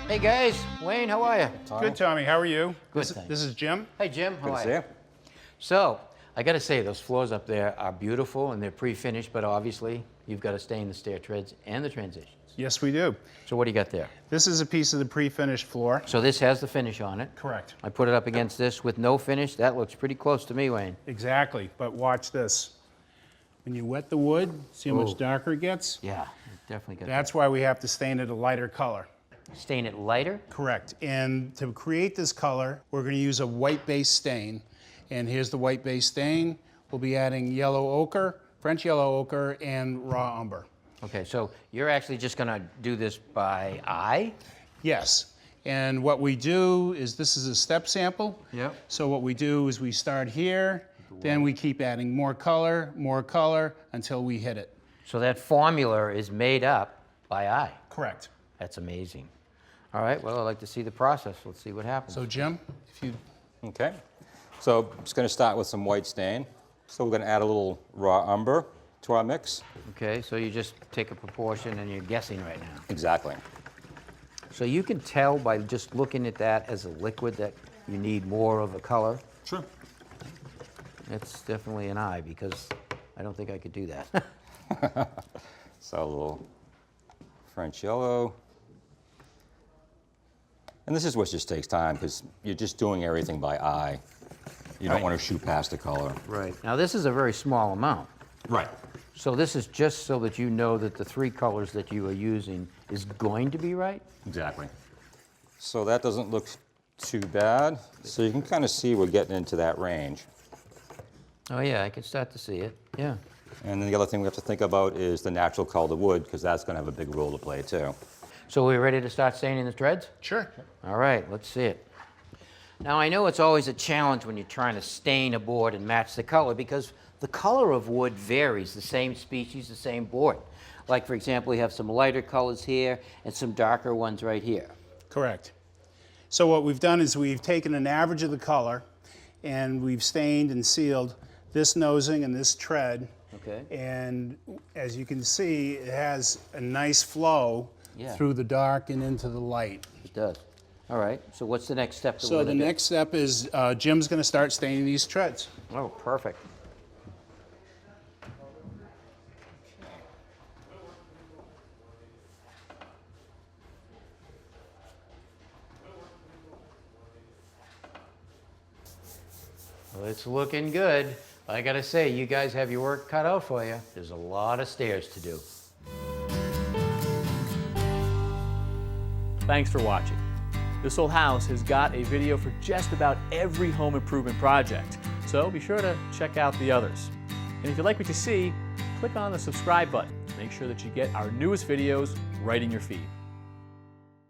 Hey guys, Wayne, how are you? Good, Tommy. How are you? Good, This is Jim. Hey Jim, how Good are to you? see you. So, I gotta say, those floors up there are beautiful and they're pre-finished, but obviously you've got to stain the stair treads and the transitions. Yes, we do. So what do you got there? This is a piece of the pre-finished floor. So this has the finish on it. Correct. I put it up against this with no finish. That looks pretty close to me, Wayne. Exactly, but watch this. When you wet the wood, see how Ooh. much darker it gets? Yeah, definitely got That's why we have to stain it a lighter color. that. Stain it lighter? Correct. And to create this color, we're going to use a white base stain. And here's the white base stain. We'll be adding yellow ochre, French yellow ochre, and raw umber. Okay, so you're actually just gonna do this by eye? Yes. And what we do is, this is a step sample. Yep. So what we do is we start here, then we keep adding more color, until we hit it. So that formula is made up by eye. Correct. That's amazing. All right, well, I'd like to see the process. Let's see what happens. So Jim, if you, Okay. So I'm just going to start with some white stain. So we're going to add a little raw umber to our mix. Okay, so you just take a proportion and you're guessing right now. Exactly. So you can tell by just looking at that as a liquid that you need more of a color. Sure. It's definitely an eye because I don't think I could do that. So a little French yellow. And this is what just takes time because you're just doing everything by eye. You don't Right. want to shoot past the color. Right. Now this is a very small amount. Right. So this is just so that you know that the three colors that you are using is going to be right? Exactly. So that doesn't look too bad. So you can kind of see we're getting into that range. Oh yeah, I can start to see it. Yeah. And then the other thing we have to think about is the natural color of the wood because that's going to have a big role to play too. So we're ready to start staining the treads? sure. All right, let's see it. Now I know it's always a challenge when you're trying to stain a board and match the color because the color of wood varies, the same species, the same board. Like for example, we have some lighter colors here and some darker ones right here. Correct. So what we've done is we've taken an average of the color and we've stained and sealed this nosing and this tread. Okay. And as you can see, it has a nice flow Yeah. through the dark and into the light. It does. All right, so what's the next step? that So we're the gonna do? next step is Jim's going to start staining these treads. Oh, perfect. Well, it's looking good. I gotta say, you guys have your work cut out for you. There's a lot of stairs to do. Thanks for watching. This Old House has got a video for just about every home improvement project, so be sure to check out the others. And if you like what you see, click on the subscribe button. Make sure that you get our newest videos right in your feed.